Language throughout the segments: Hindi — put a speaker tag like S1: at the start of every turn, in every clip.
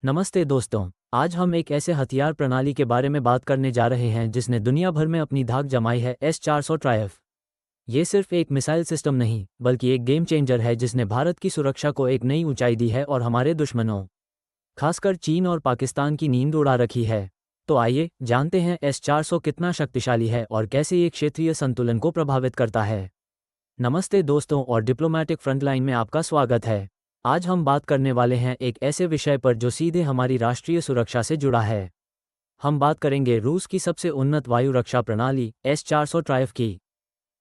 S1: नमस्ते दोस्तों। आज हम एक ऐसे हथियार प्रणाली के बारे में बात करने जा रहे हैं जिसने दुनिया भर में अपनी धाक जमाई है, S-400 ट्रायफ। ये सिर्फ एक मिसाइल सिस्टम नहीं बल्कि एक गेम चेंजर है जिसने भारत की सुरक्षा को एक नई ऊंचाई दी है और हमारे दुश्मनों, खासकर चीन और पाकिस्तान की नींद उड़ा रखी है। तो आइए जानते हैं S-400 कितना शक्तिशाली है और कैसे ये क्षेत्रीय संतुलन को प्रभावित करता है। नमस्ते दोस्तों और डिप्लोमैटिक फ्रंटलाइन में आपका स्वागत है। आज हम बात करने वाले हैं एक ऐसे विषय पर जो सीधे हमारी राष्ट्रीय सुरक्षा से जुड़ा है। हम बात करेंगे रूस की सबसे उन्नत वायु रक्षा प्रणाली S-400 ट्रायफ की।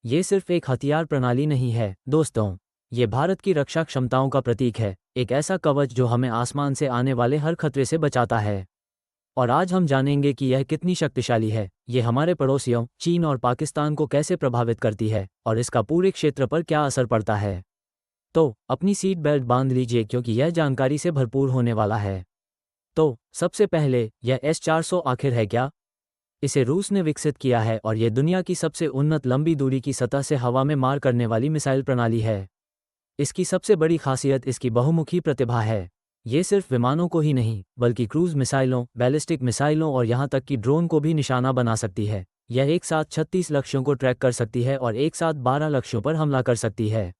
S1: ये सिर्फ एक हथियार प्रणाली नहीं है दोस्तों, ये भारत की रक्षा क्षमताओं का प्रतीक है, एक ऐसा कवच जो हमें आसमान से आने वाले हर खतरे से बचाता है। और आज हम जानेंगे कि यह कितनी शक्तिशाली है, ये हमारे पड़ोसियों चीन और पाकिस्तान को कैसे प्रभावित करती है और इसका पूरे क्षेत्र पर क्या असर पड़ता है। तो अपनी सीट बेल्ट बांध लीजिए क्योंकि यह जानकारी से भरपूर होने वाला है। तो सबसे पहले, यह S-400 आखिर है क्या? इसे रूस ने विकसित किया है और यह दुनिया की सबसे उन्नत लंबी दूरी की सतह से हवा में मार करने वाली मिसाइल प्रणाली है। इसकी सबसे बड़ी खासियत इसकी बहुमुखी प्रतिभा है। ये सिर्फ विमानों को ही नहीं बल्कि क्रूज मिसाइलों, बैलिस्टिक मिसाइलों और यहाँ तक कि ड्रोन को भी निशाना बना सकती है। यह एक साथ 36 लक्ष्यों को ट्रैक कर सकती है और एक साथ 12 लक्ष्यों पर हमला कर सकती है।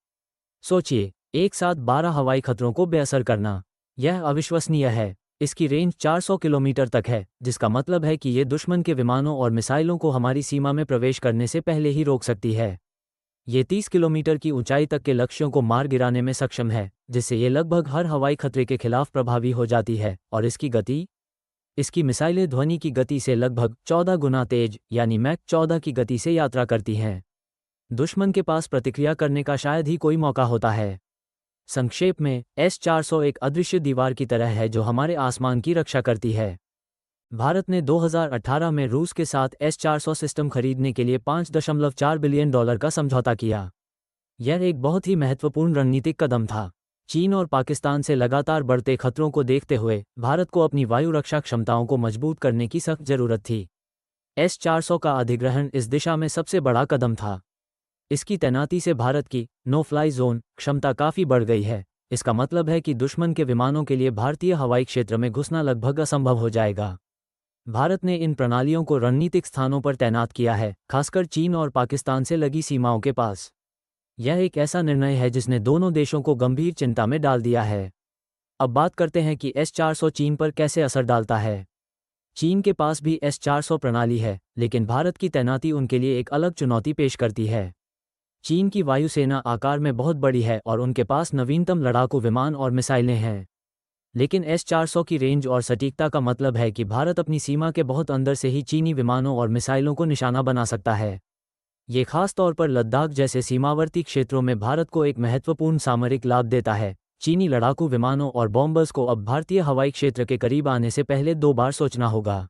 S1: सोचिए, एक साथ 12 हवाई खतरों को बेअसर करना, यह अविश्वसनीय है। इसकी रेंज 400 किलोमीटर तक है, जिसका मतलब है कि ये दुश्मन के विमानों और मिसाइलों को हमारी सीमा में प्रवेश करने से पहले ही रोक सकती है। ये 30 किलोमीटर की ऊंचाई तक के लक्ष्यों को मार गिराने में सक्षम है, जिससे ये लगभग हर हवाई खतरे के खिलाफ प्रभावी हो जाती है। और इसकी गति, इसकी मिसाइलें ध्वनि की गति से लगभग 14 गुना तेज यानी मैक 14 की गति से यात्रा करती हैं। दुश्मन के पास प्रतिक्रिया करने का शायद ही कोई मौका होता है। संक्षेप में, S-400 एक अदृश्य दीवार की तरह है जो हमारे आसमान की रक्षा करती है। भारत ने 2018 में रूस के साथ S-400 सिस्टम खरीदने के लिए $5.4 बिलियन का समझौता किया। यह एक बहुत ही महत्वपूर्ण रणनीतिक कदम था। चीन और पाकिस्तान से लगातार बढ़ते खतरों को देखते हुए भारत को अपनी वायु रक्षा क्षमताओं को मजबूत करने की सख्त जरूरत थी। S-400 का अधिग्रहण इस दिशा में सबसे बड़ा कदम था। इसकी तैनाती से भारत की नो फ्लाई जोन क्षमता काफ़ी बढ़ गई है। इसका मतलब है कि दुश्मन के विमानों के लिए भारतीय हवाई क्षेत्र में घुसना लगभग असंभव हो जाएगा। भारत ने इन प्रणालियों को रणनीतिक स्थानों पर तैनात किया है, खासकर चीन और पाकिस्तान से लगी सीमाओं के पास। यह एक ऐसा निर्णय है जिसने दोनों देशों को गंभीर चिंता में डाल दिया है। अब बात करते हैं कि S-400 चीन पर कैसे असर डालता है। चीन के पास भी S-400 प्रणाली है, लेकिन भारत की तैनाती उनके लिए एक अलग चुनौती पेश करती है। चीन की वायुसेना आकार में बहुत बड़ी है और उनके पास नवीनतम लड़ाकू विमान और मिसाइलें हैं। लेकिन S-400 की रेंज और सटीकता का मतलब है कि भारत अपनी सीमा के बहुत अंदर से ही चीनी विमानों और मिसाइलों को निशाना बना सकता है। ये खास तौर पर लद्दाख जैसे सीमावर्ती क्षेत्रों में भारत को एक महत्वपूर्ण सामरिक लाभ देता है। चीनी लड़ाकू विमानों और बॉम्बर्स को अब भारतीय हवाई क्षेत्र के करीब आने से पहले 2 बार सोचना होगा।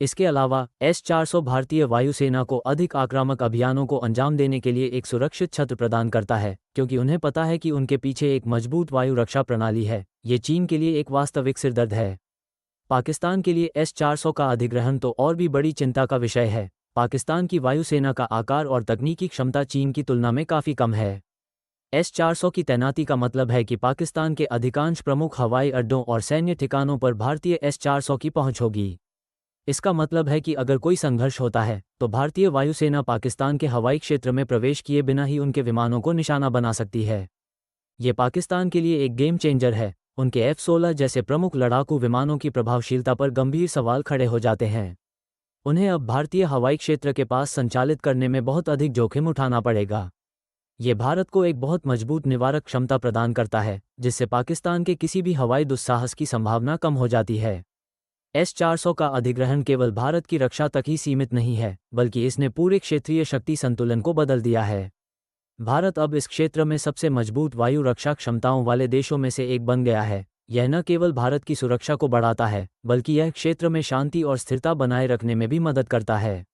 S1: इसके अलावा S-400 भारतीय वायुसेना को अधिक आक्रामक अभियानों को अंजाम देने के लिए एक सुरक्षित छत्र प्रदान करता है, क्योंकि उन्हें पता है कि उनके पीछे एक मजबूत वायु रक्षा प्रणाली है। ये चीन के लिए एक वास्तविक सिरदर्द है। पाकिस्तान के लिए S-400 का अधिग्रहण तो और भी बड़ी चिंता का विषय है। पाकिस्तान की वायुसेना का आकार और तकनीकी क्षमता चीन की तुलना में काफ़ी कम है। S-400 की तैनाती का मतलब है कि पाकिस्तान के अधिकांश प्रमुख हवाई अड्डों और सैन्य ठिकानों पर भारतीय S-400 की पहुंच होगी। इसका मतलब है कि अगर कोई संघर्ष होता है तो भारतीय वायुसेना पाकिस्तान के हवाई क्षेत्र में प्रवेश किए बिना ही उनके विमानों को निशाना बना सकती है। ये पाकिस्तान के लिए एक गेम चेंजर है। उनके F-16 जैसे प्रमुख लड़ाकू विमानों की प्रभावशीलता पर गंभीर सवाल खड़े हो जाते हैं। उन्हें अब भारतीय हवाई क्षेत्र के पास संचालित करने में बहुत अधिक जोखिम उठाना पड़ेगा। ये भारत को एक बहुत मजबूत निवारक क्षमता प्रदान करता है, जिससे पाकिस्तान के किसी भी हवाई दुस्साहस की संभावना कम हो जाती है। S-400 का अधिग्रहण केवल भारत की रक्षा तक ही सीमित नहीं है, बल्कि इसने पूरे क्षेत्रीय शक्ति संतुलन को बदल दिया है। भारत अब इस क्षेत्र में सबसे मजबूत वायु रक्षा क्षमताओं वाले देशों में से एक बन गया है। यह न केवल भारत की सुरक्षा को बढ़ाता है, बल्कि यह क्षेत्र में शांति और स्थिरता बनाए रखने में भी मदद करता है।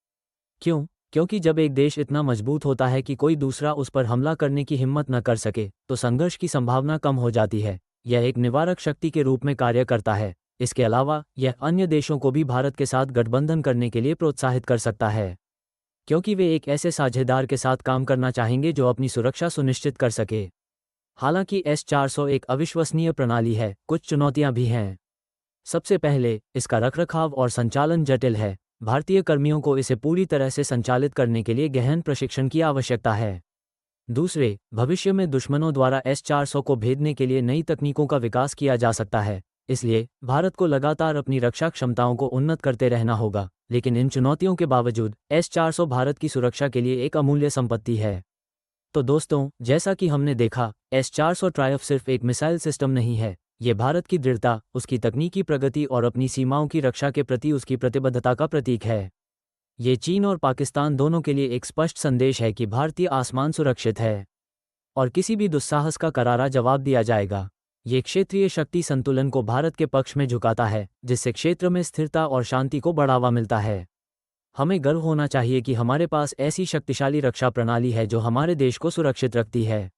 S1: क्यों? क्योंकि जब एक देश इतना मजबूत होता है कि कोई दूसरा उस पर हमला करने की हिम्मत न कर सके, तो संघर्ष की संभावना कम हो जाती है। यह एक निवारक शक्ति के रूप में कार्य करता है। इसके अलावा यह अन्य देशों को भी भारत के साथ गठबंधन करने के लिए प्रोत्साहित कर सकता है, क्योंकि वे एक ऐसे साझेदार के साथ काम करना चाहेंगे जो अपनी सुरक्षा सुनिश्चित कर सके। हालांकि S-400 एक अविश्वसनीय प्रणाली है, कुछ चुनौतियां भी हैं। सबसे पहले, इसका रखरखाव और संचालन जटिल है। भारतीय कर्मियों को इसे पूरी तरह से संचालित करने के लिए गहन प्रशिक्षण की आवश्यकता है। दूसरे, भविष्य में दुश्मनों द्वारा S-400 को भेदने के लिए नई तकनीकों का विकास किया जा सकता है, इसलिए भारत को लगातार अपनी रक्षा क्षमताओं को उन्नत करते रहना होगा। लेकिन इन चुनौतियों के बावजूद S-400 भारत की सुरक्षा के लिए एक अमूल्य संपत्ति है। तो दोस्तों, जैसा कि हमने देखा, S-400 ट्रायम्फ सिर्फ एक मिसाइल सिस्टम नहीं है, ये भारत की दृढ़ता, उसकी तकनीकी प्रगति और अपनी सीमाओं की रक्षा के प्रति उसकी प्रतिबद्धता का प्रतीक है। ये चीन और पाकिस्तान दोनों के लिए एक स्पष्ट संदेश है कि भारतीय आसमान सुरक्षित है और किसी भी दुस्साहस का करारा जवाब दिया जाएगा। ये क्षेत्रीय शक्ति संतुलन को भारत के पक्ष में झुकाता है, जिससे क्षेत्र में स्थिरता और शांति को बढ़ावा मिलता है। हमें गर्व होना चाहिए कि हमारे पास ऐसी शक्तिशाली रक्षा प्रणाली है जो हमारे देश को सुरक्षित रखती है।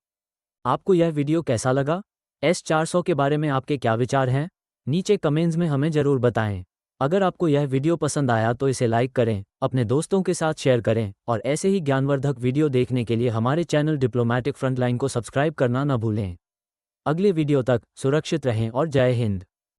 S1: आपको यह वीडियो कैसा लगा? S-400 के बारे में आपके क्या विचार हैं? नीचे कमेंट्स में हमें ज़रूर बताएं। अगर आपको यह वीडियो पसंद आया तो इसे लाइक करें, अपने दोस्तों के साथ शेयर करें और ऐसे ही ज्ञानवर्धक वीडियो देखने के लिए हमारे चैनल डिप्लोमैटिक फ्रंटलाइन को सब्सक्राइब करना न भूलें। अगले वीडियो तक सुरक्षित रहें और जय हिंद।